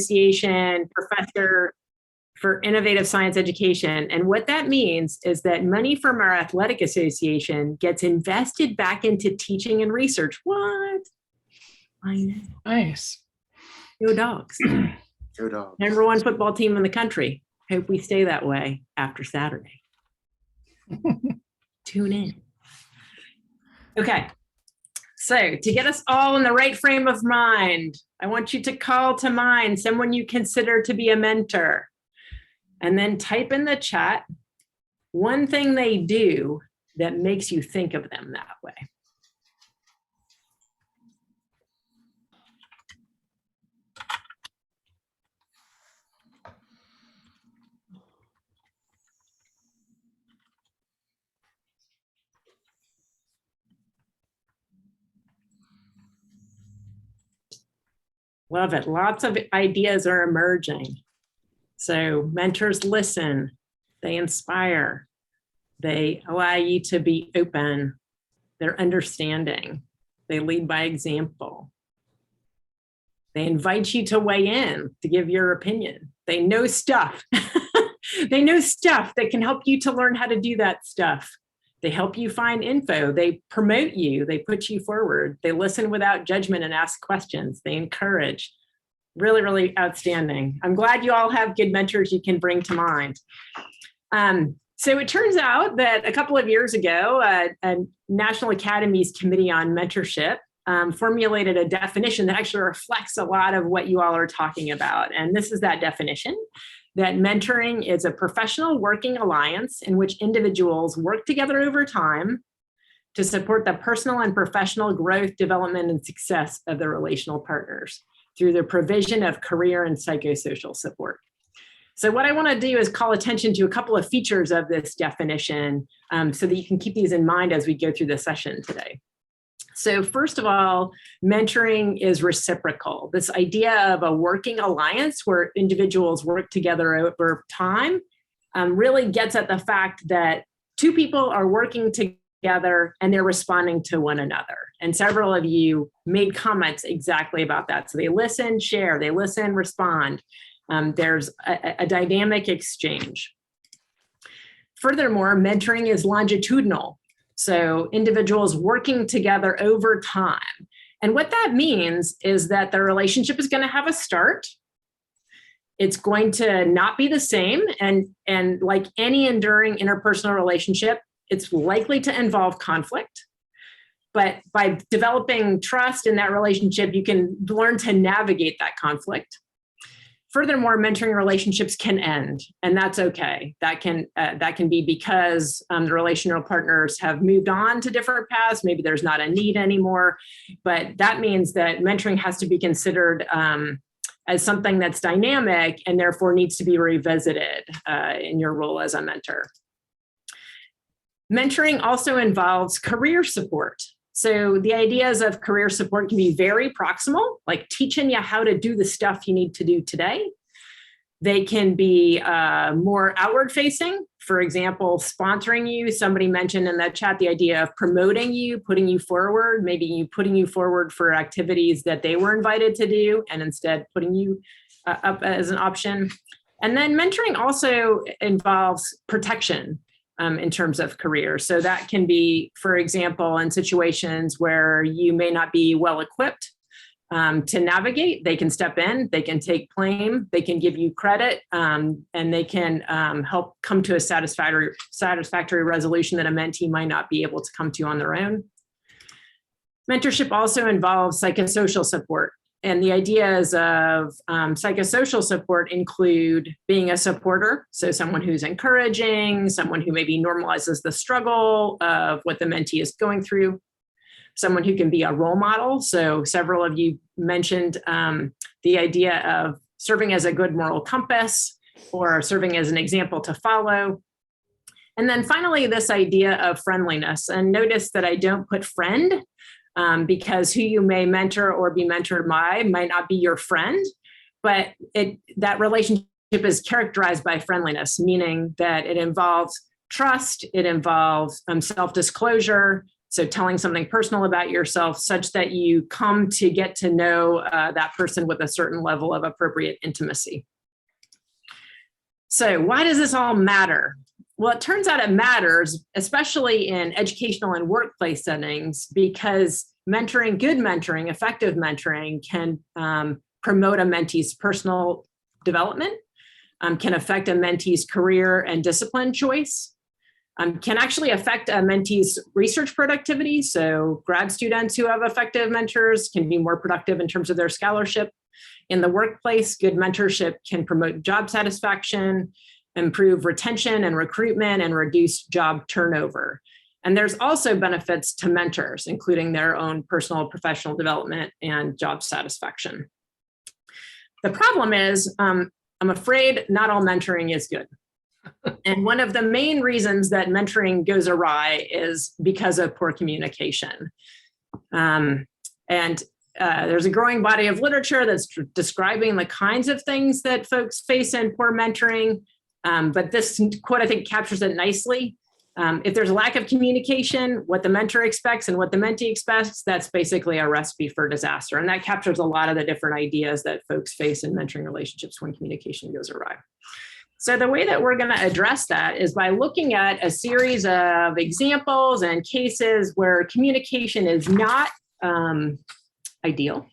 Association professor for innovative science education. And what that means is that money from our athletic association gets invested back into teaching and research. What? I know. Nice. Go Dogs. Go Dogs. Number one football team in the country. Hope we stay that way after Saturday. Tune in. Okay. So to get us all in the right frame of mind, I want you to call to mind someone you consider to be a mentor, and then type in the chat one thing they do that makes you think of them that way. Love it. Lots of ideas are emerging. So mentors listen, they inspire, they allow you to be open, they're understanding, they lead by example. They invite you to weigh in, to give your opinion. They know stuff. They know stuff that can help you to learn how to do that stuff. They help you find info. They promote you. They put you forward. They listen without judgment and ask questions. They encourage. Really, really outstanding. I'm glad you all have good mentors you can bring to mind. So it turns out that a couple of years ago, a National Academy's Committee on Mentorship formulated a definition that actually reflects a lot of what you all are talking about. And this is that definition, that mentoring is a professional working alliance in which individuals work together over time to support the personal and professional growth, development, and success of the relational partners through the provision of career and psychosocial support. So what I want to do is call attention to a couple of features of this definition so that you can keep these in mind as we go through the session today. So first of all, mentoring is reciprocal. This idea of a working alliance where individuals work together over time really gets at the fact that two people are working together and they're responding to one another. And several of you made comments exactly about that. So they listen, share, they listen, respond. There's a dynamic exchange. Furthermore, mentoring is longitudinal. So individuals working together over time. And what that means is that the relationship is going to have a start. It's going to not be the same. And like any enduring interpersonal relationship, it's likely to involve conflict. But by developing trust in that relationship, you can learn to navigate that conflict. Furthermore, mentoring relationships can end, and that's okay. That can be because the relational partners have moved on to different paths. Maybe there's not a need anymore, but that means that mentoring has to be considered as something that's dynamic and therefore needs to be revisited in your role as a mentor. Mentoring also involves career support. So the ideas of career support can be very proximal, like teaching you how to do the stuff you need to do today. They can be more outward facing. For example, sponsoring you. Somebody mentioned in the chat the idea of promoting you, putting you forward, maybe you putting you forward for activities that they were invited to do and instead putting you up as an option. And then mentoring also involves protection. In terms of career. So that can be, for example, in situations where you may not be well equipped to navigate, they can step in, they can take blame, they can give you credit, and they can help come to a satisfactory resolution that a mentee might not be able to come to on their own. Mentorship also involves psychosocial support. And the ideas of psychosocial support include being a supporter, so someone who's encouraging, someone who maybe normalizes the struggle of what the mentee is going through, someone who can be a role model. So several of you mentioned the idea of serving as a good moral compass or serving as an example to follow. And then finally, this idea of friendliness. And notice that I don't put friend, because who you may mentor or be mentored by might not be your friend, but that relationship is characterized by friendliness, meaning that it involves trust, it involves self-disclosure, So telling something personal about yourself such that you come to get to know that person with a certain level of appropriate intimacy. So why does this all matter? Well, it turns out it matters, especially in educational and workplace settings, because mentoring, good mentoring, effective mentoring can promote a mentee's personal development, can affect a mentee's career and discipline choice, can actually affect a mentee's research productivity. So grad students who have effective mentors can be more productive in terms of their scholarship. In the workplace, good mentorship can promote job satisfaction, improve retention and recruitment, and reduce job turnover. And there's also benefits to mentors, including their own personal professional development and job satisfaction. The problem is, I'm afraid not all mentoring is good. And one of the main reasons that mentoring goes awry is because of poor communication. There's a growing body of literature that's describing the kinds of things that folks face in poor mentoring. But this quote, I think, captures it nicely. If there's a lack of communication, what the mentor expects and what the mentee expects, that's basically a recipe for disaster. And that captures a lot of the different ideas that folks face in mentoring relationships when communication goes awry. So the way that we're going to address that is by looking at a series of examples and cases where communication is not ideal.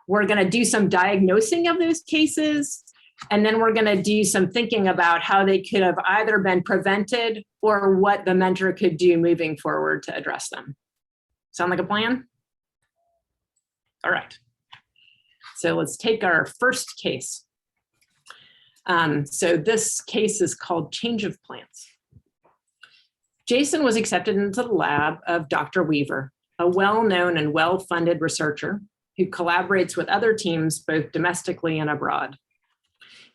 We're going to do some diagnosing of those cases, and then we're going to do some thinking about how they could have either been prevented or what the mentor could do moving forward to address them. Sound like a plan? All right. So let's take our first case. So this case is called Change of Plans. Jason was accepted into the lab of Dr. Weaver, a well-known and well-funded researcher who collaborates with other teams both domestically and abroad.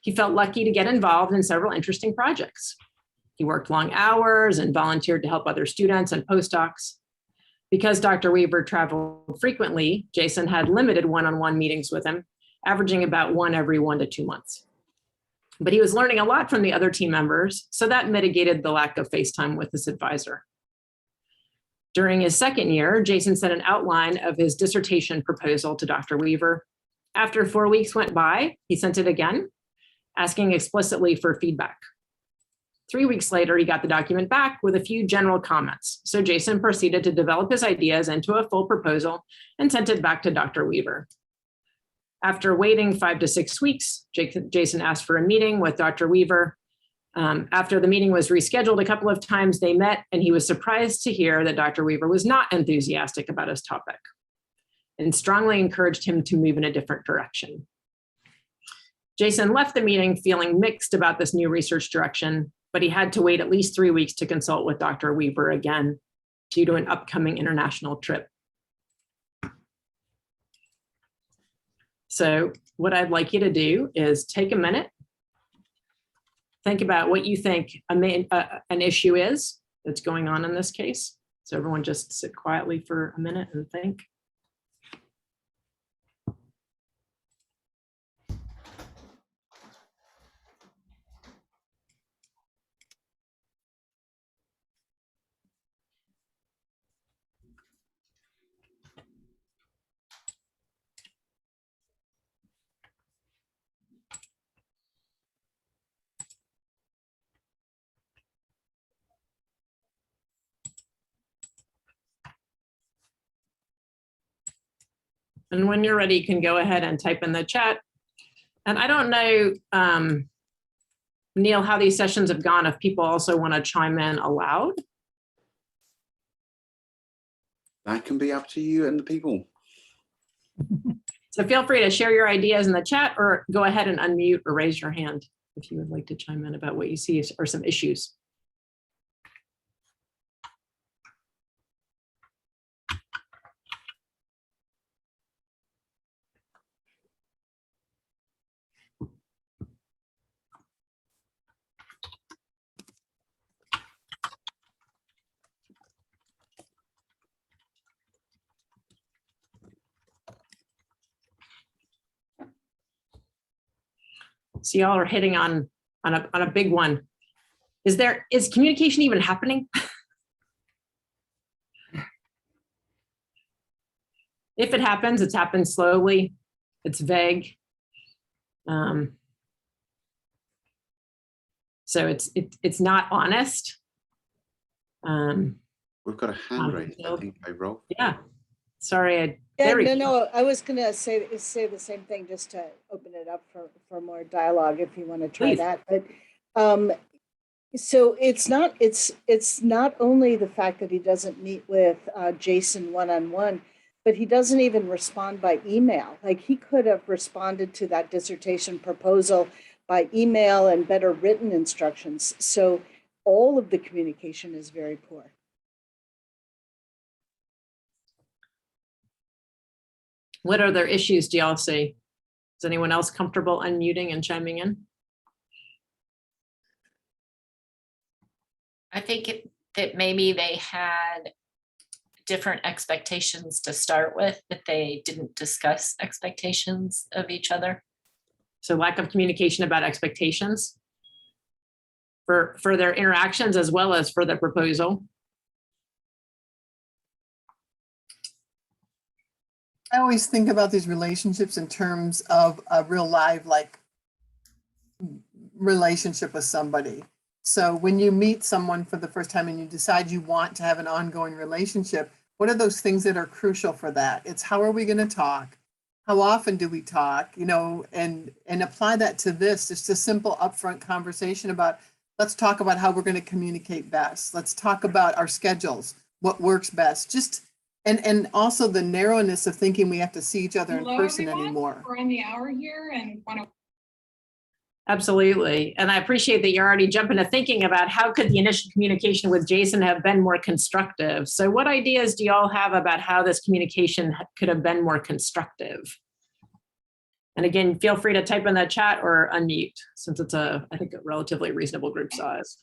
He felt lucky to get involved in several interesting projects. He worked long hours and volunteered to help other students and postdocs. Because Dr. Weaver traveled frequently, Jason had limited one-on-one meetings with him, averaging about one every 1 to 2 months. But he was learning a lot from the other team members, so that mitigated the lack of face time with his advisor. During his second year, Jason sent an outline of his dissertation proposal to Dr. Weaver. After 4 weeks went by, he sent it again, asking explicitly for feedback. 3 weeks later, he got the document back with a few general comments. So Jason proceeded to develop his ideas into a full proposal and sent it back to Dr. Weaver. After waiting 5 to 6 weeks, Jason asked for a meeting with Dr. Weaver. After the meeting was rescheduled a couple of times, they met, and he was surprised to hear that Dr. Weaver was not enthusiastic about his topic and strongly encouraged him to move in a different direction. Jason left the meeting feeling mixed about this new research direction, but he had to wait at least 3 weeks to consult with Dr. Weaver again due to an upcoming international trip. So what I'd like you to do is take a minute, think about what you think an issue is that's going on in this case. So everyone just sit quietly for a minute and think. And when you're ready, you can go ahead and type in the chat. And I don't know, Neil, how these sessions have gone, if people also want to chime in aloud. That can be up to you and the people. So feel free to share your ideas in the chat or go ahead and unmute or raise your hand if you would like to chime in about what you see or some issues. So y'all are hitting on a big one. Is communication even happening? If it happens, it's happened slowly. It's vague. So it's not honest. We've got a hand raised, I think, by Rob. Yeah. Sorry. No, I was going to say the same thing, just to open it up for more dialogue if you want to try Please. that. But so it's not only the fact that he doesn't meet with Jason one-on-one, but he doesn't even respond by email. Like, he could have responded to that dissertation proposal by email and better written instructions. So all of the communication is very poor. What other issues do y'all see? Is anyone else comfortable unmuting and chiming in? I think that maybe they had different expectations to start with, but they didn't discuss expectations of each other. So lack of communication about expectations for their interactions as well as for the proposal. I always think about these relationships in terms of a real live, like, relationship with somebody. So when you meet someone for the first time and you decide you want to have an ongoing relationship, what are those things that are crucial for that? It's how are we going to talk? How often do we talk? You know, and apply that to this. Just a simple upfront conversation about, let's talk about how we're going to communicate best. Let's talk about our schedules, what works best. Just and also the narrowness of thinking we have to see each other in person anymore. We're on the hour here and want to. Absolutely. And I appreciate that you're already jumping to thinking about how could the initial communication with Jason have been more constructive. So what ideas do y'all have about how this communication could have been more constructive? And again, feel free to type in the chat or unmute, since it's I think a relatively reasonable group size.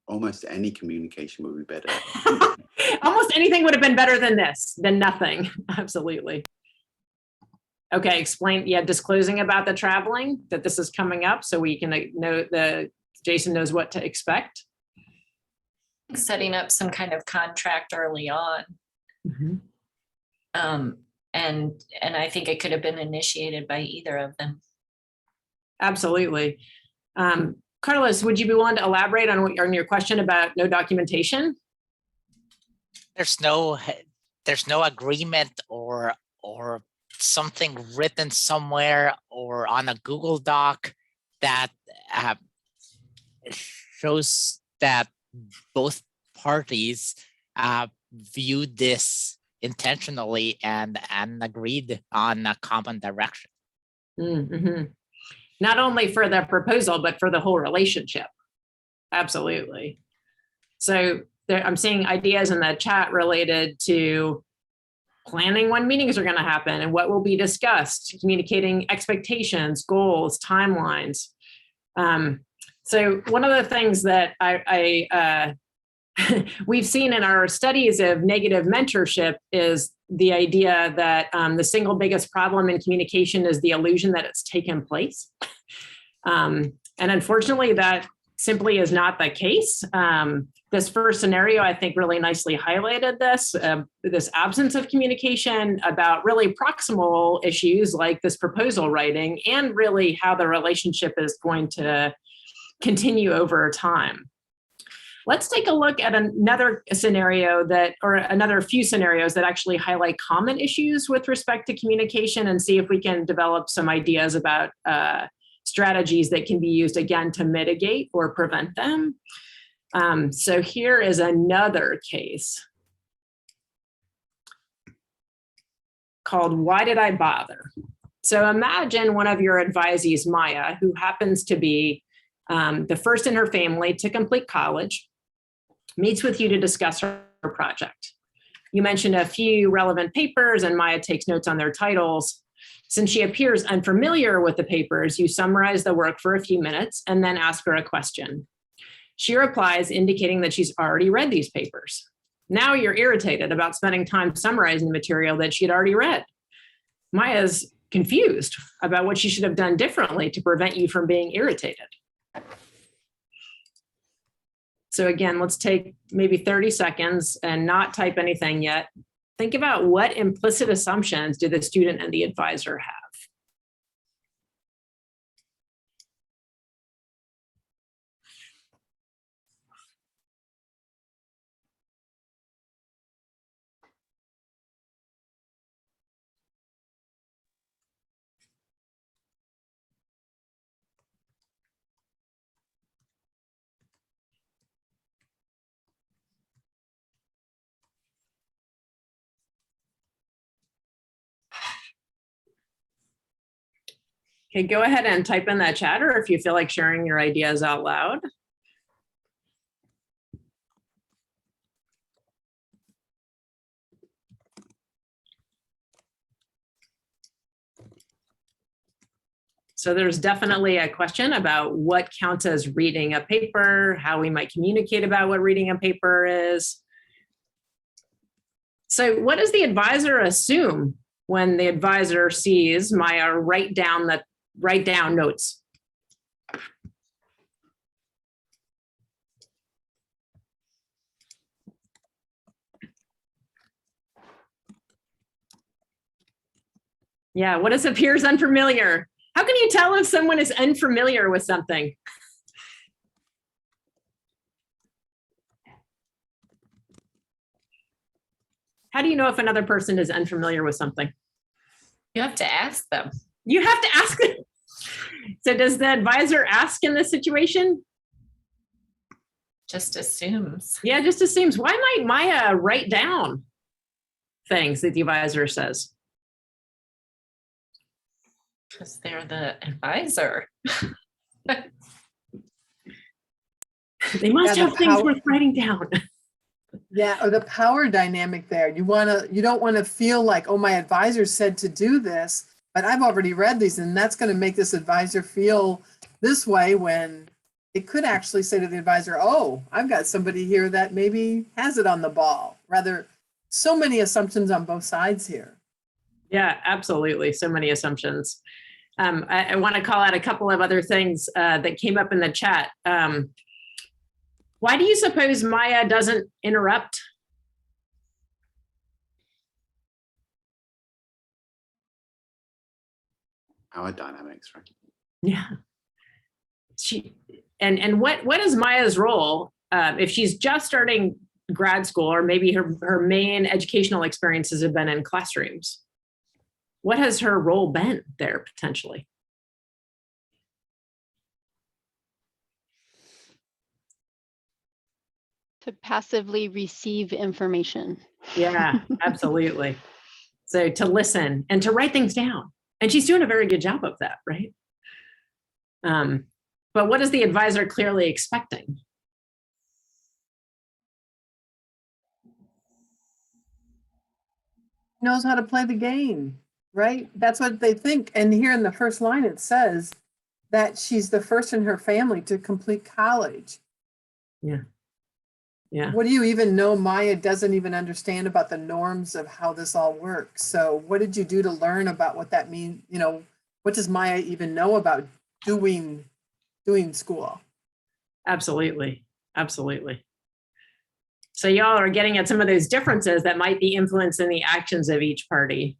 Almost any communication would be better. Almost anything would have been better than this, than nothing. Absolutely. Okay, explain, disclosing about the traveling, that this is coming up so we can know that Jason knows what to expect. Setting up some kind of contract early on. Mm-hmm. And I think it could have been initiated by either of them. Absolutely. Carlos, would you be willing to elaborate on your question about no documentation? There's no agreement or something written somewhere or on a Google Doc that shows that both parties viewed this intentionally and agreed on a common direction. Mm-hmm. Not only for the proposal, but for the whole relationship. Absolutely. So I'm seeing ideas in the chat related to planning when meetings are going to happen and what will be discussed, communicating expectations, goals, timelines. So one of the things that we've seen in our studies of negative mentorship is the idea that the single biggest problem in communication is the illusion that it's taken place. And unfortunately, that simply is not the case. This first scenario, I think, really nicely highlighted this absence of communication about really proximal issues like this proposal writing and really how the relationship is going to continue over time. Let's take a look at another scenario or another few scenarios that actually highlight common issues with respect to communication and see if we can develop some ideas about strategies that can be used again to mitigate or prevent them. So here is another case called Why Did I Bother? So imagine one of your advisees, Maya, who happens to be the first in her family to complete college, meets with you to discuss her project. You mentioned a few relevant papers and Maya takes notes on their titles. Since she appears unfamiliar with the papers, you summarize the work for a few minutes and then ask her a question. She replies, indicating that she's already read these papers. Now you're irritated about spending time summarizing the material that she'd already read. Maya's confused about what she should have done differently to prevent you from being irritated. So again, let's take maybe 30 seconds and not type anything yet. think about what implicit assumptions do the student and the advisor have. Okay, go ahead and type in that chat, or if you feel like sharing your ideas out loud. So there's definitely a question about what counts as reading a paper, how we might communicate about what reading a paper is. So what does the advisor assume when the advisor sees Maya write down notes? Yeah, what appears unfamiliar? How can you tell if someone is unfamiliar with something? How do you know if another person is unfamiliar with something? You have to ask them. You have to ask them. So does the advisor ask in this situation? Just assumes. Yeah, just assumes. Why might Maya write down things that the advisor says? Because they're the advisor. They must Yeah, the have things power- worth writing down. Yeah, or the power dynamic there. You don't want to feel like, oh, my advisor said to do this, but I've already read these, and that's going to make this advisor feel this way, when it could actually say to the advisor, oh, I've got somebody here that maybe has it on the ball. Rather, so many assumptions on both sides here. Yeah, absolutely. So many assumptions. I want to call out a couple of other things that came up in the chat. Why do you suppose Maya doesn't interrupt? Power dynamics, right? Yeah. What is Maya's role if she's just starting grad school, or maybe her main educational experiences have been in classrooms? What has her role been there potentially? To passively receive information. Yeah, absolutely. So to listen and to write things down. And she's doing a very good job of that, right? But what is the advisor clearly expecting? Knows how to play the game, right? That's what they think. And here in the first line, it says that she's the first in her family to complete college. Yeah. Yeah. What do you even know? Maya doesn't even understand about the norms of how this all works. So what did you do to learn about what that means? You know, what does Maya even know about doing school? Absolutely. Absolutely. So y'all are getting at some of those differences that might be influencing the actions of each party.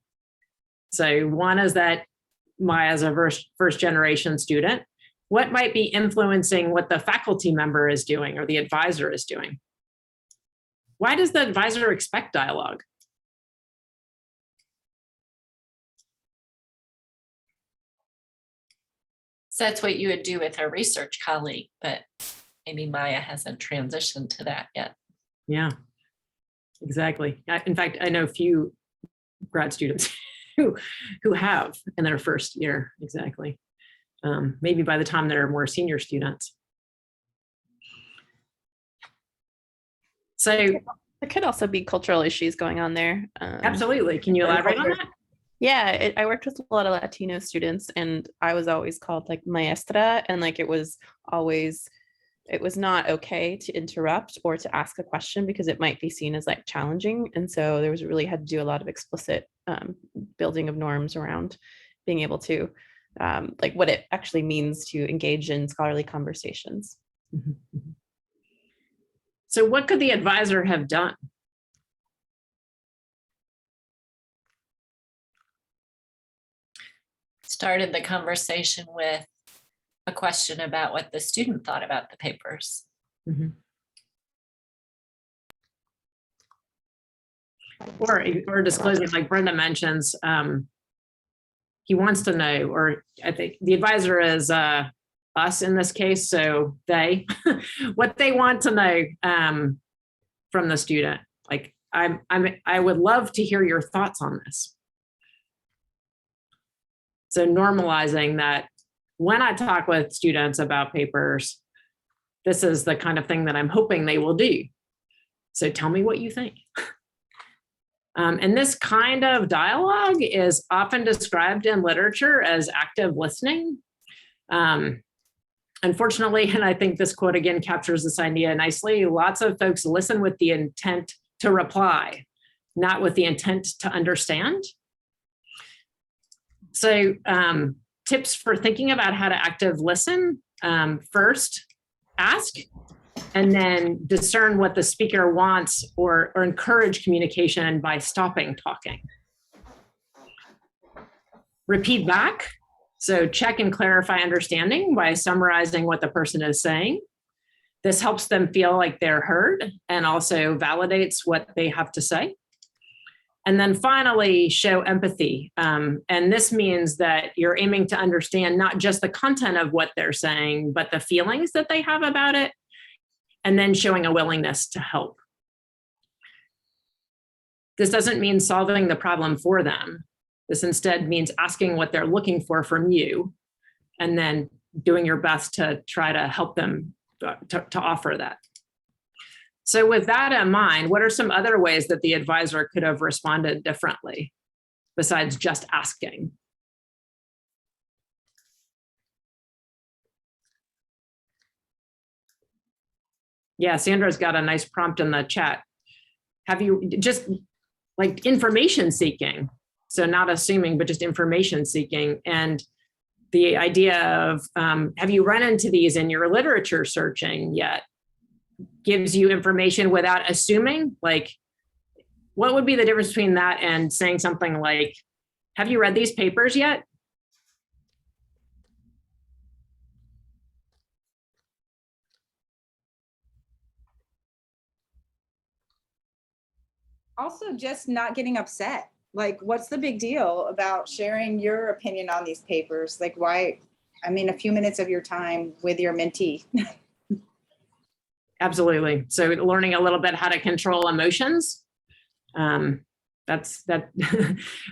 So one is that Maya is a first generation student. What might be influencing what the faculty member is doing or the advisor is doing? Why does the advisor expect dialogue? So that's what you would do with a research colleague, but maybe Maya hasn't transitioned to that yet. Yeah, exactly. In fact, I know a few grad students who have in their first year, exactly. Maybe by the time they're more senior students. So There could also be cultural issues going on there. absolutely. Can you elaborate on that? Yeah, I worked with a lot of Latino students, and I was always called like maestra, and like it was not okay to interrupt or to ask a question because it might be seen as like challenging. And so there was really had to do a lot of explicit building of norms around being able to like what it actually means to engage in scholarly conversations. Mm-hmm. So what could the advisor have done? started the conversation with a question about what the student thought about the papers. Mhm. Or disclosing, like Brenda mentions, he wants to know, or I think the advisor is us in this case, so they, what they want to know from the student. Like, I would love to hear your thoughts on this. So normalizing that when I talk with students about papers, this is the kind of thing that I'm hoping they will do. So tell me what you think. And this kind of dialogue is often described in literature as active listening. Unfortunately, and I think this quote again captures this idea nicely, lots of folks listen with the intent to reply, not with the intent to understand. So tips for thinking about how to active listen: first, ask, and then discern what the speaker wants, or encourage communication by stopping talking. Repeat back. So check and clarify understanding by summarizing what the person is saying. This helps them feel like they're heard and also validates what they have to say. And then finally, show empathy. And this means that you're aiming to understand not just the content of what they're saying, but the feelings that they have about it, and then showing a willingness to help. This doesn't mean solving the problem for them. This instead means asking what they're looking for from you, and then doing your best to try to help them to offer that. So with that in mind, what are some other ways that the advisor could have responded differently besides just asking? Yeah, Sandra's got a nice prompt in the chat. Have you just like information seeking? So not assuming, but just information seeking. And the idea of, have you run into these in your literature searching yet? Gives you information without assuming. Like, what would be the difference between that and saying something like, have you read these papers yet? Also, just not getting upset. Like, what's the big deal about sharing your opinion on these papers? Like, why? I mean, a few minutes of your time with your mentee. Absolutely. So learning a little bit how to control emotions. That's that.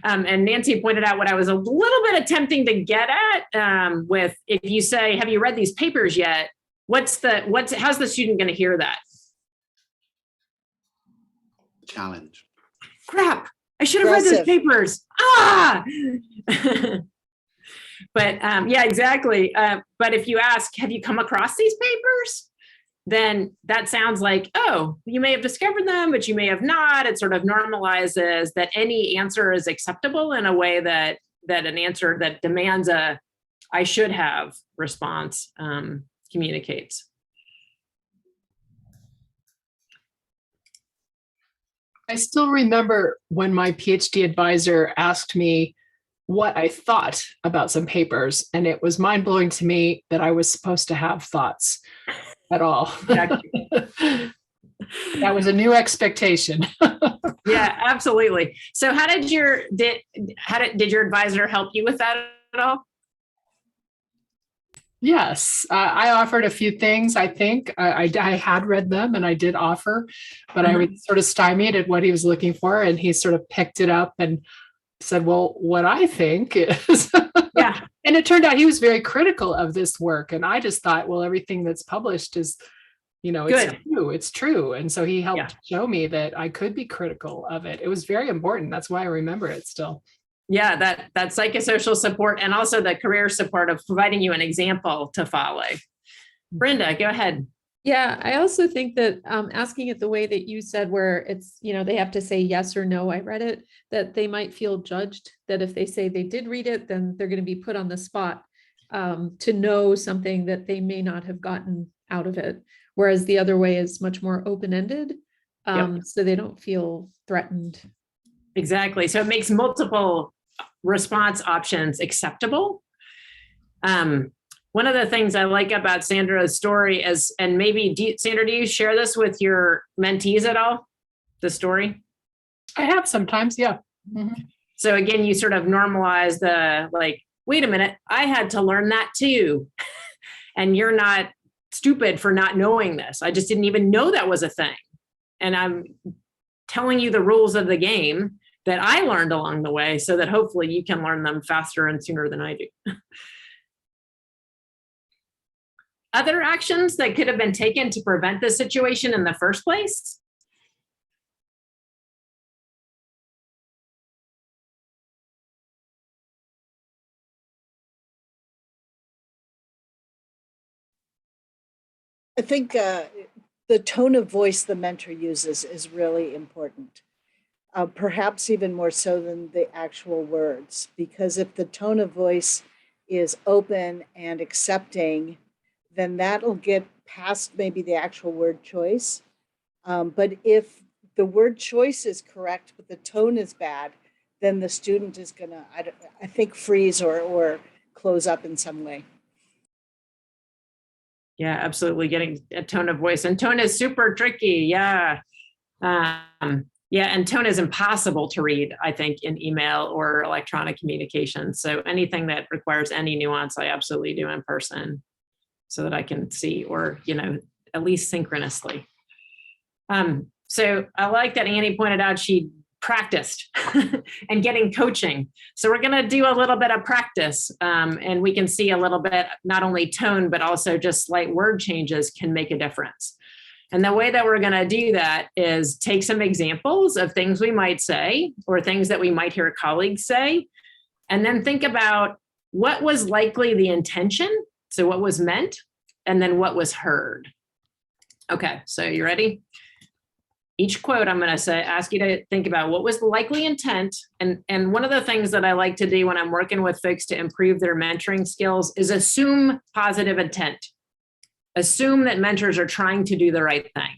And Nancy pointed out what I was a little bit attempting to get at with, if you say, have you read these papers yet? How's the student going to hear that? Challenge. Crap, I should have read those papers. Ah! But yeah, exactly. But if you ask, have you come across these papers? Then that sounds like, oh, you may have discovered them, but you may have not. It sort of normalizes that any answer is acceptable in a way that an answer that demands a I should have response communicates. I still remember when my PhD advisor asked me what I thought about some papers, and it was mind-blowing to me that I was supposed to have thoughts at all. That was a new expectation. Yeah, absolutely. So how did your advisor help you with that at all? Yes, I offered a few things. I think I had read them and I did offer, but I was sort of stymied at what he was looking for, and he sort of picked it up and said, well, what I think is, yeah. And it turned out he was very critical of this work. And I just thought, well, everything that's published is, it's true. And so he helped show me that I could be critical of it. It was very important. That's why I remember it still. Yeah, that psychosocial support, and also the career support of providing you an example to follow. Brenda, go ahead. Yeah, I also think that asking it the way that you said, where it's, they have to say yes or no, I read it, that they might feel judged, that if they say they did read it, then they're going to be put on the spot to know something that they may not have gotten out of it. Whereas the other way is much more open-ended, so they don't feel threatened. Exactly. So it makes multiple response options acceptable. One of the things I like about Sandra's story is, and maybe Sandra, do you share this with your mentees at all? The story? I have sometimes, yeah. So again, you sort of normalize the like, wait a minute, I had to learn that too. And you're not stupid for not knowing this. I just didn't even know that was a thing. And I'm telling you the rules of the game that I learned along the way so that hopefully you can learn them faster and sooner than I do. Other actions that could have been taken to prevent this situation in the first place? I think the tone of voice the mentor uses is really important. Perhaps even more so than the actual words, because if the tone of voice is open and accepting, then that'll get past maybe the actual word choice. But if the word choice is correct, but the tone is bad, then the student is gonna, I think, freeze or close up in some way. Yeah, absolutely. Getting a tone of voice, and tone is super tricky. Yeah. Yeah, and tone is impossible to read, I think, in email or electronic communication. So anything that requires any nuance, I absolutely do in person so that I can see, or, you know, at least synchronously. So I like that Annie pointed out she practiced and getting coaching. So we're going to do a little bit of practice, and we can see a little bit, not only tone, but also just slight word changes can make a difference. And the way that we're going to do that is take some examples of things we might say or things that we might hear colleagues say, and then think about what was likely the intention. So what was meant, and then what was heard. Okay, so you ready? Each quote I'm going to ask you to think about what was the likely intent. And one of the things that I like to do when I'm working with folks to improve their mentoring skills is assume positive intent. Assume that mentors are trying to do the right thing.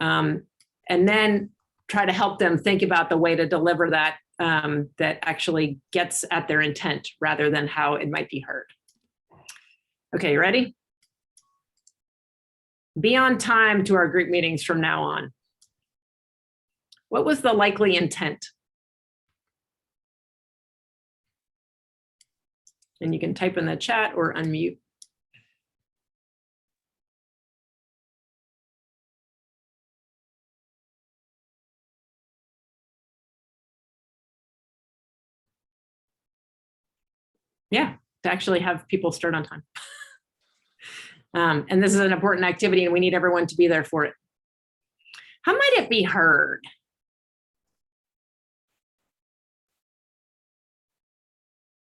And then try to help them think about the way to deliver that that actually gets at their intent rather than how it might be heard. Okay, you ready? Be on time to our group meetings from now on. What was the likely intent? And you can type in the chat or unmute. Yeah, to actually have people start on time. And this is an important activity and we need everyone to be there for it. How might it be heard?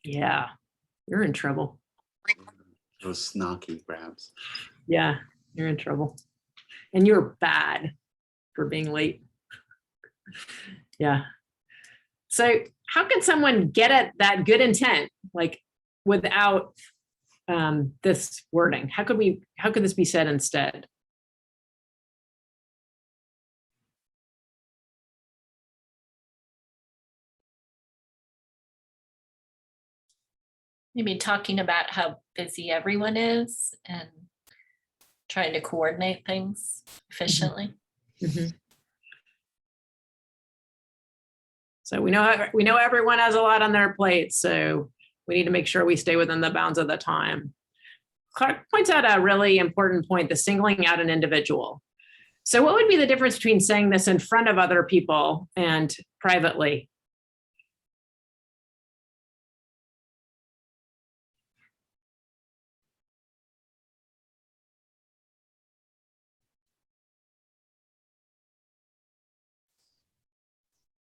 Yeah, you're in trouble. Those snarky grabs. Yeah, you're in trouble. And you're bad for being late. Yeah. So how can someone get at that good intent, like without this wording? How could this be said instead? You mean talking about how busy everyone is and trying to coordinate things efficiently? Mm-hmm. So we know everyone has a lot on their plate, so we need to make sure we stay within the bounds of the time. Clark points out a really important point, the singling out an individual. So what would be the difference between saying this in front of other people and privately?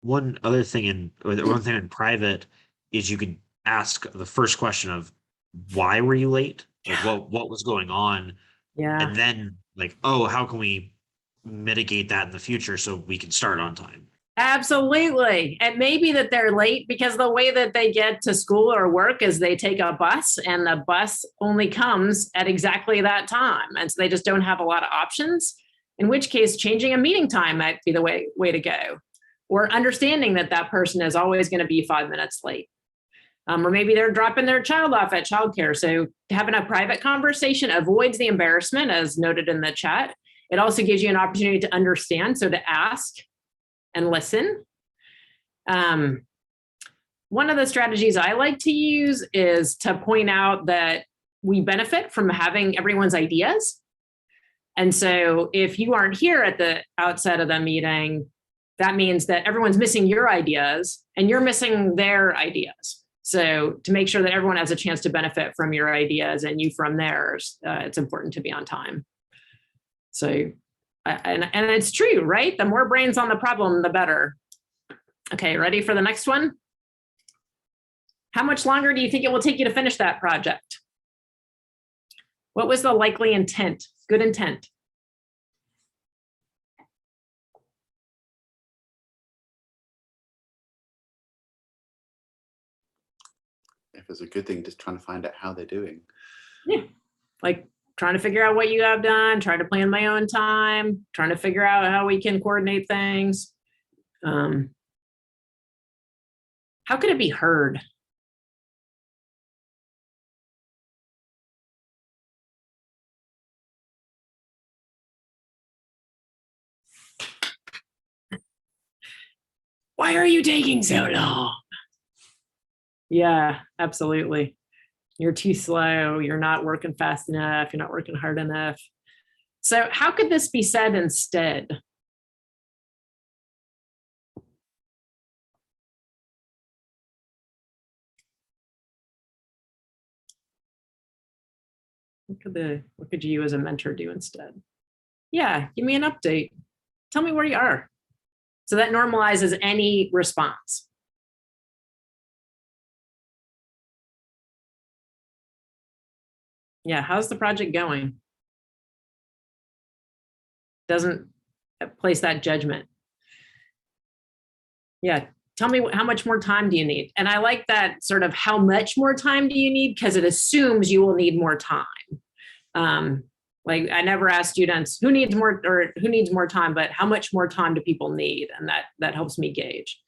One other thing one thing in private is you could ask the first question of why were you late? Like what was going on? Yeah. And then like, oh, how can we mitigate that in the future so we can start on time? Absolutely. It may be that they're late because the way that they get to school or work is they take a bus and the bus only comes at exactly that time. And so they just don't have a lot of options, in which case changing a meeting time might be the way to go, or understanding that that person is always going to be 5 minutes late. Or maybe they're dropping their child off at childcare. So having a private conversation avoids the embarrassment, as noted in the chat. It also gives you an opportunity to understand, so to ask and listen. One of the strategies I like to use is to point out that we benefit from having everyone's ideas. And so if you aren't here at the outset of the meeting, that means that everyone's missing your ideas and you're missing their ideas. So to make sure that everyone has a chance to benefit from your ideas and you from theirs, it's important to be on time. So, and it's true, right? The more brains on the problem, the better. Okay, ready for the next one? How much longer do you think it will take you to finish that project? What was the likely intent? Good intent. If it's a good thing, just trying to find out how they're doing. Yeah, like trying to figure out what you have done, trying to plan my own time, trying to figure out how we can coordinate things. How could it be heard? Why are you taking so long? Yeah, absolutely. You're too slow. You're not working fast enough. You're not working hard enough. So how could this be said instead? What could you as a mentor do instead? Yeah, give me an update. Tell me where you are. So that normalizes any response. Yeah, how's the project going? Doesn't place that judgment. Yeah, tell me how much more time do you need? And I like that sort of how much more time do you need, because it assumes you will need more time. Like I never ask students who needs more time, but how much more time do people need? And that helps me gauge.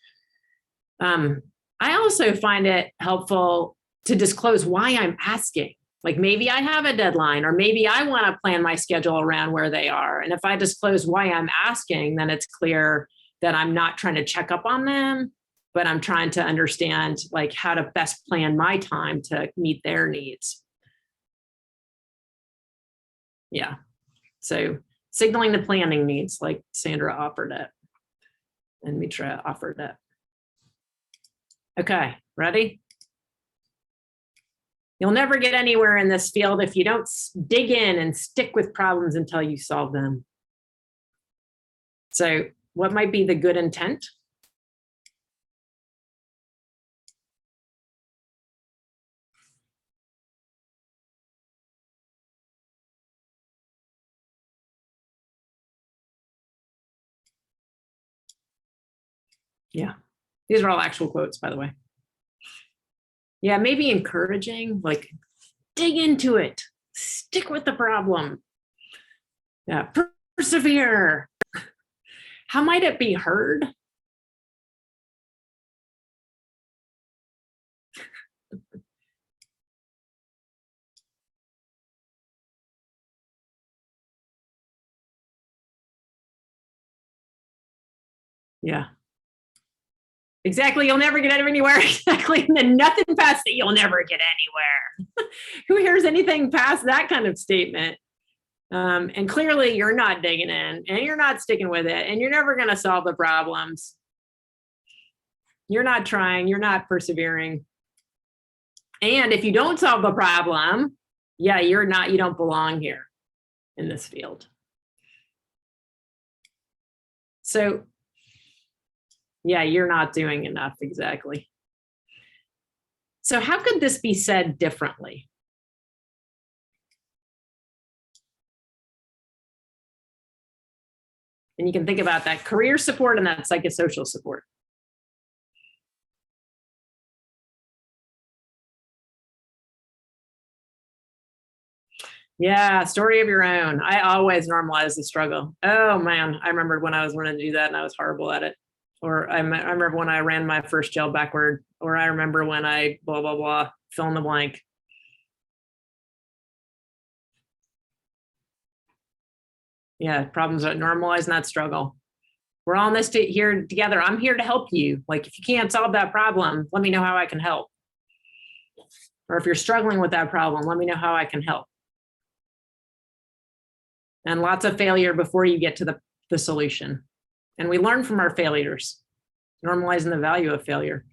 I also find it helpful to disclose why I'm asking. Like maybe I have a deadline, or maybe I want to plan my schedule around where they are. And if I disclose why I'm asking, then it's clear that I'm not trying to check up on them, but I'm trying to understand like how to best plan my time to meet their needs. Yeah. So signaling the planning needs, like Sandra offered it and Mitra offered it. Okay, ready? You'll never get anywhere in this field if you don't dig in and stick with problems until you solve them. So what might be the good intent? Yeah, these are all actual quotes, by the way. Yeah, maybe encouraging, like dig into it, stick with the problem. Yeah, persevere. How might it be heard? Yeah. Exactly, you'll never get anywhere. Exactly, and then nothing past it, you'll never get anywhere. Who hears anything past that kind of statement? And clearly you're not digging in and you're not sticking with it and you're never gonna solve the problems. You're not trying, you're not persevering. And if you don't solve the problem, yeah, you don't belong here in this field. So yeah, you're not doing enough, exactly. So how could this be said differently? And you can think about that career support and that psychosocial support. Yeah, story of your own. I always normalize the struggle. Oh man, I remembered when I was learning to do that and I was horrible at it. Or I remember when I ran my first gel backward, or I remember when I blah, blah, blah, fill in the blank. Yeah, problems are normalizing that struggle. We're all in this here together. I'm here to help you. Like, if you can't solve that problem, let me know how I can help. Or if you're struggling with that problem, let me know how I can help. And lots of failure before you get to the solution. And we learn from our failures, normalizing the value of failure.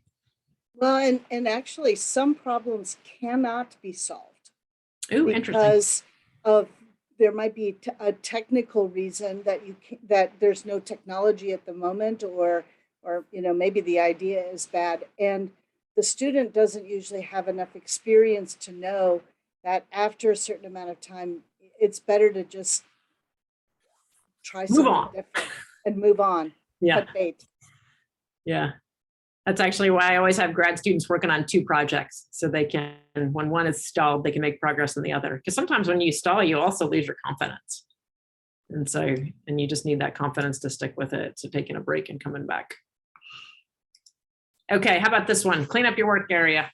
Well, and actually some problems cannot be solved. Ooh, interesting. Because of there might be a technical reason that that there's no technology at the moment, or maybe the idea is bad, and the student doesn't usually have enough experience to know that after a certain amount of time, it's better to just try something different and move on. Yeah. Cut bait. Yeah. That's actually why I always have grad students working on 2 projects, so they can, when one is stalled, they can make progress on the other. Because sometimes when you stall, you also lose your confidence. And you just need that confidence to stick with it. So taking a break and coming back. Okay, how about this one? Clean up your work area.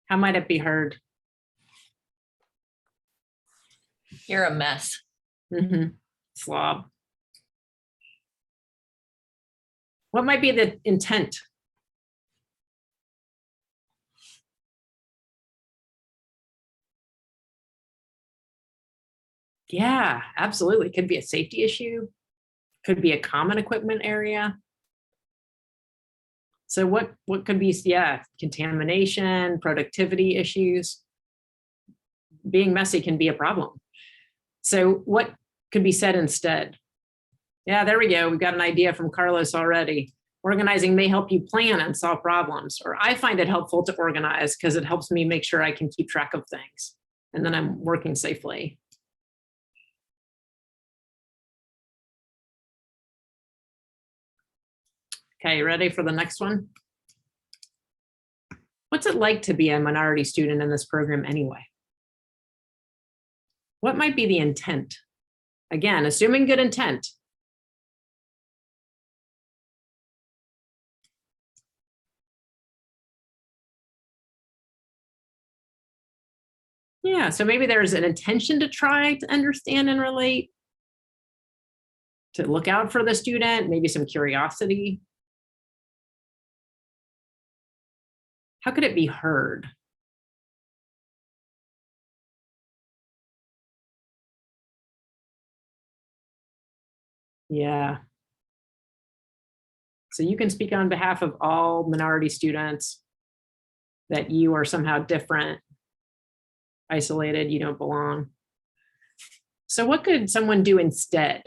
How might it be heard? You're a mess. Mm-hmm. Slob. What might be the intent? Yeah, absolutely. Could be a safety issue. Could be a common equipment area. So what could be, yeah, contamination, productivity issues. Being messy can be a problem. So what could be said instead? Yeah, there we go. We've got an idea from Carlos already. Organizing may help you plan and solve problems, or I find it helpful to organize because it helps me make sure I can keep track of things and then I'm working safely. Okay, ready for the next one? What's it like to be a minority student in this program anyway? What might be the intent? Again, assuming good intent. Yeah, so maybe there's an intention to try to understand and relate, to look out for the student, maybe some curiosity. How could it be heard? Yeah. So you can speak on behalf of all minority students that you are somehow different, isolated, you don't belong. So what could someone do instead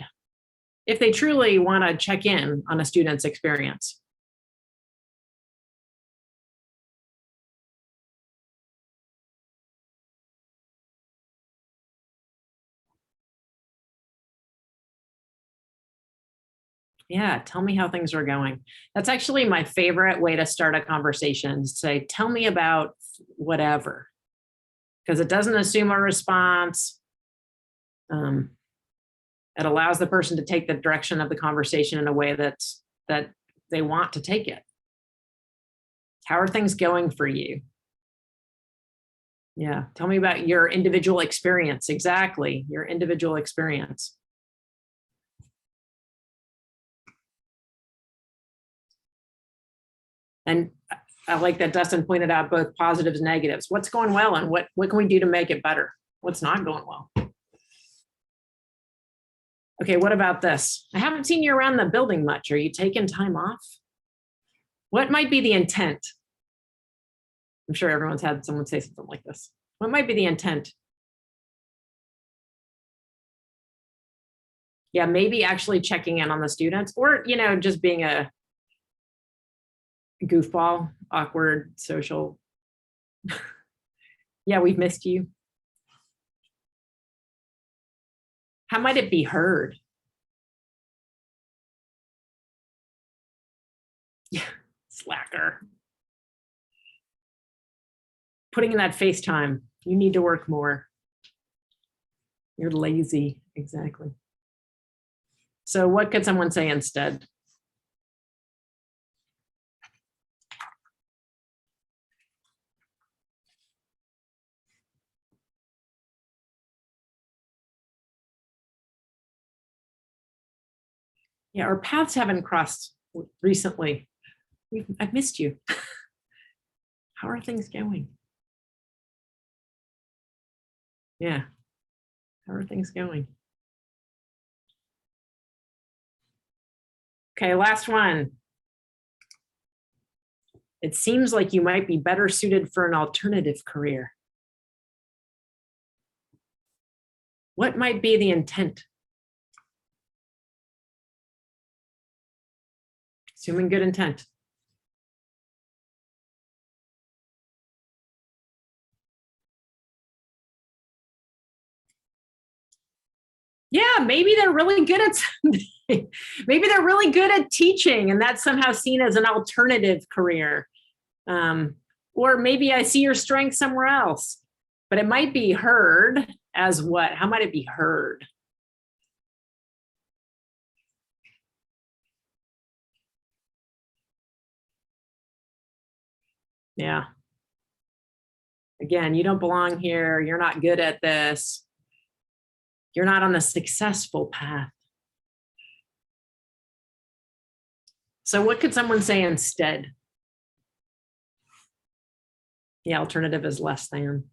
if they truly want to check in on a student's experience? Yeah, tell me how things are going. That's actually my favorite way to start a conversation. Say, tell me about whatever, because it doesn't assume a response. It allows the person to take the direction of the conversation in a way that they want to take it. How are things going for you? Yeah, tell me about your individual experience. Exactly, your individual experience. And I like that Dustin pointed out both positives and negatives. What's going well and what can we do to make it better? What's not going well? Okay, what about this? I haven't seen you around the building much. Are you taking time off? What might be the intent? I'm sure everyone's had someone say something like this. What might be the intent? Yeah, maybe actually checking in on the students, or just being a goofball, awkward, social. Yeah, we've missed you. How might it be heard? Yeah, slacker. Putting in that FaceTime. You need to work more. You're lazy. Exactly. So what could someone say instead? Yeah, our paths haven't crossed recently. I've missed you. How are things going? Yeah. How are things going? Okay, last one. It seems like you might be better suited for an alternative career. What might be the intent? Assuming good intent. Yeah, maybe they're really good at something. Maybe they're really good at teaching, and that's somehow seen as an alternative career. Or maybe I see your strength somewhere else, but it might be heard as what? How might it be heard? Yeah. Again, you don't belong here. You're not good at this. You're not on the successful path. So what could someone say instead? The alternative is less than.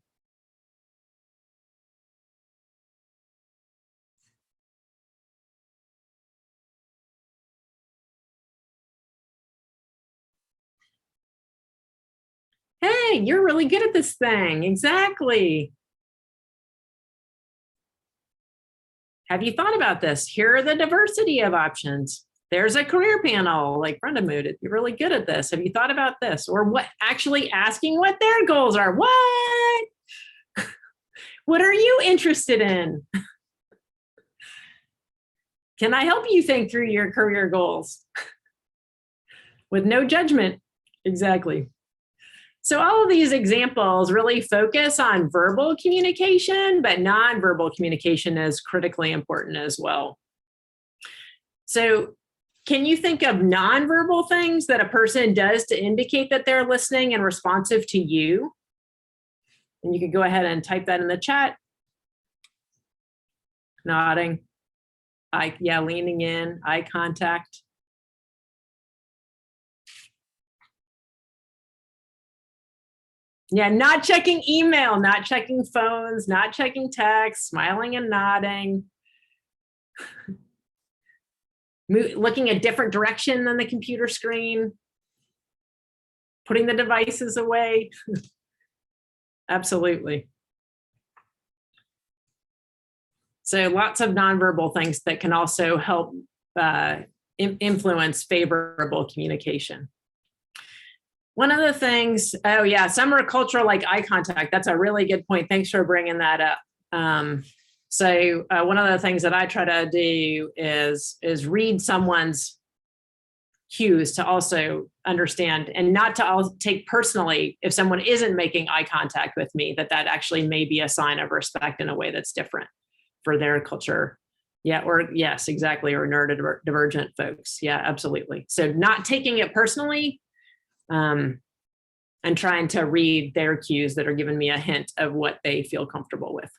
Hey, you're really good at this thing. Exactly. Have you thought about this? Here are the diversity of options. There's a career panel like Brenda mooted. You're really good at this. Have you thought about this? Or what? Actually asking what their goals are. What? What are you interested in? Can I help you think through your career goals? With no judgment. Exactly. So all of these examples really focus on verbal communication, but nonverbal communication is critically important as well. So can you think of nonverbal things that a person does to indicate that they're listening and responsive to you? And you can go ahead and type that in the chat. Nodding, leaning in, eye contact. Yeah, not checking email, not checking phones, not checking texts, smiling and nodding. Looking a different direction than the computer screen. Putting the devices away. Absolutely. So lots of nonverbal things that can also help influence favorable communication. One of the things, oh yeah, some are cultural, like eye contact. That's a really good point. Thanks for bringing that up. So one of the things that I try to do is read someone's cues to also understand and not to take personally if someone isn't making eye contact with me, that actually may be a sign of respect in a way that's different for their culture. Yeah, or yes, exactly, or neurodivergent folks. Yeah, absolutely. So not taking it personally, and trying to read their cues that are giving me a hint of what they feel comfortable with.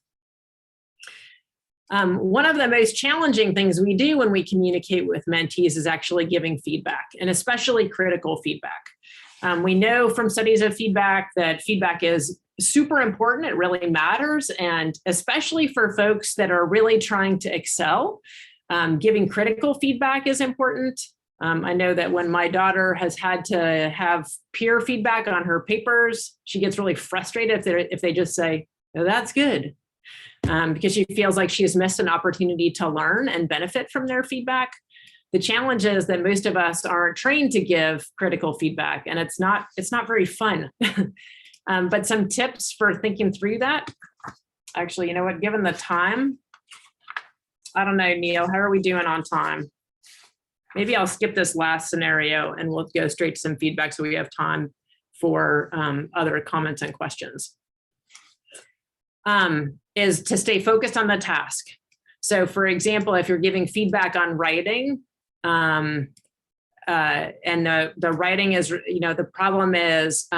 One of the most challenging things we do when we communicate with mentees is actually giving feedback, and especially critical feedback. We know from studies of feedback that feedback is super important. It really matters. And especially for folks that are really trying to excel, giving critical feedback is important. I know that when my daughter has had to have peer feedback on her papers, she gets really frustrated if they just say, "Oh, that's good," because she feels like she has missed an opportunity to learn and benefit from their feedback. The challenge is that most of us aren't trained to give critical feedback, and it's not very fun. But some tips for thinking through that. Actually, you know what? Given the time, I don't know, Neil, how are we doing on time? Maybe I'll skip this last scenario and we'll go straight to some feedback so we have time for other comments and questions. Is to stay focused on the task. So for example, if you're giving feedback on writing, and the writing is, the problem is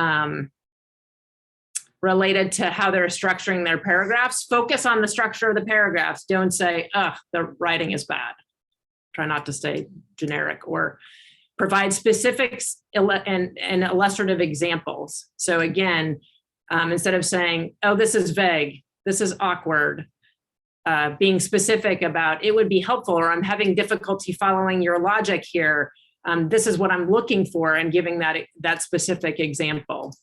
related to how they're structuring their paragraphs, focus on the structure of the paragraphs. Don't say, oh, the writing is bad. Try not to stay generic, or provide specifics and illustrative examples. So again, instead of saying, oh, this is vague, this is awkward, being specific about, it would be helpful, or I'm having difficulty following your logic here. This is what I'm looking for, and giving that specific example.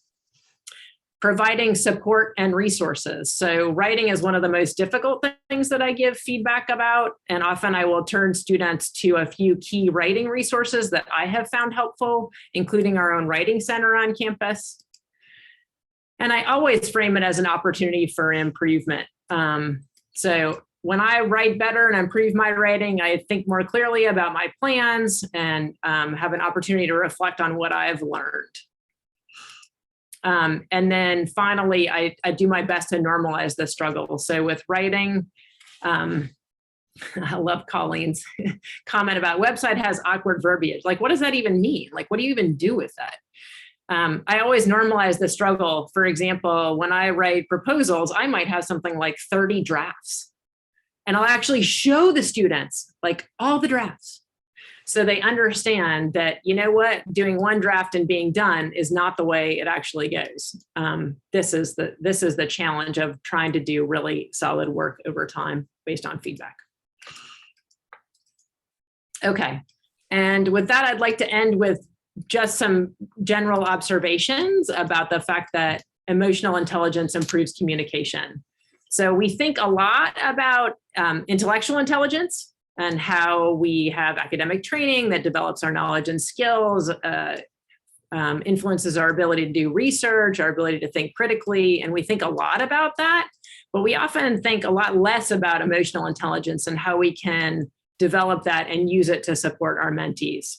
Providing support and resources. So writing is one of the most difficult things that I give feedback about. And often I will turn students to a few key writing resources that I have found helpful, including our own writing center on campus. And I always frame it as an opportunity for improvement. So when I write better and improve my writing, I think more clearly about my plans and have an opportunity to reflect on what I've learned. And then finally, I do my best to normalize the struggle. So with writing, I love Colleen's comment about website has awkward verbiage. Like, what does that even mean? Like, what do you even do with that? I always normalize the struggle. For example, when I write proposals, I might have something like 30 drafts. And I'll actually show the students like all the drafts, so they understand that, you know what, doing one draft and being done is not the way it actually goes. This is the challenge of trying to do really solid work over time based on feedback. Okay, and with that, I'd like to end with just some general observations about the fact that emotional intelligence improves communication. So we think a lot about intellectual intelligence and how we have academic training that develops our knowledge and skills, influences our ability to do research, our ability to think critically, and we think a lot about that, but we often think a lot less about emotional intelligence and how we can develop that and use it to support our mentees.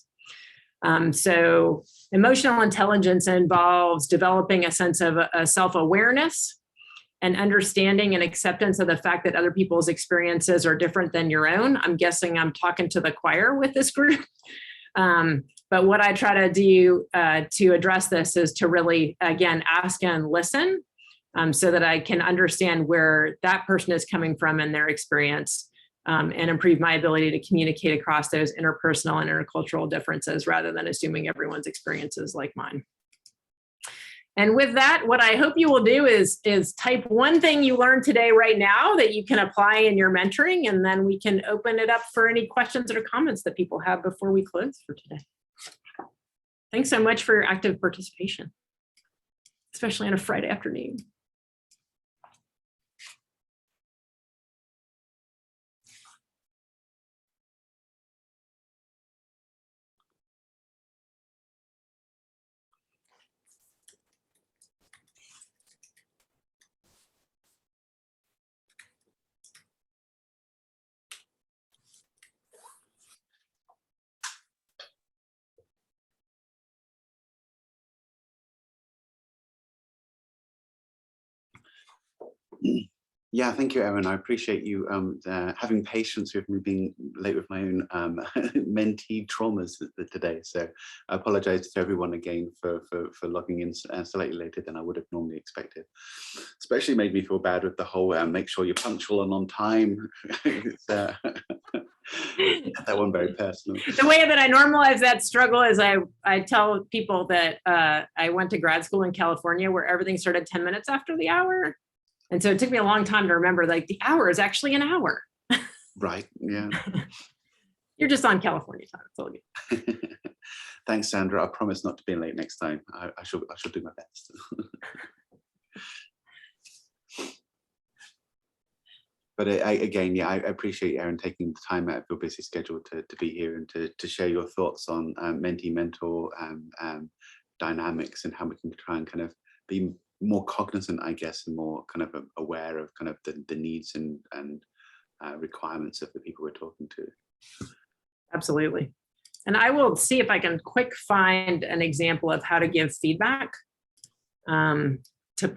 So emotional intelligence involves developing a sense of a self-awareness and understanding and acceptance of the fact that other people's experiences are different than your own. I'm guessing I'm talking to the choir with this group. But what I try to do to address this is to really, again, ask and listen so that I can understand where that person is coming from in their experience and improve my ability to communicate across those interpersonal and intercultural differences rather than assuming everyone's experience is like mine. And with that, what I hope you will do is type one thing you learned today right now that you can apply in your mentoring, and then we can open it up for any questions or comments that people have before we close for today. Thanks so much for your active participation, especially on a Friday afternoon. Yeah, thank you, Erin. I appreciate you having patience with me being late with my own mentee traumas today. So I apologize to everyone again for logging in slightly later than I would have normally expected. Especially made me feel bad with the whole make sure you're punctual and on time. That one very personal. The way that I normalize that struggle is I tell people that I went to grad school in California where everything started 10 minutes after the hour. And so it took me a long time to remember, like, the hour is actually an hour. Right, yeah. You're just on California time, it's all good. Thanks, Sandra. I promise not to be late next time. I shall do my best. But again, yeah, I appreciate Erin taking the time out of your busy schedule to be here and to share your thoughts on mentee-mentor dynamics and how we can try and kind of be more cognizant, I guess, and more kind of aware of kind of the needs and requirements of the people we're talking to. Absolutely. And I will see if I can quick find an example of how to give feedback to put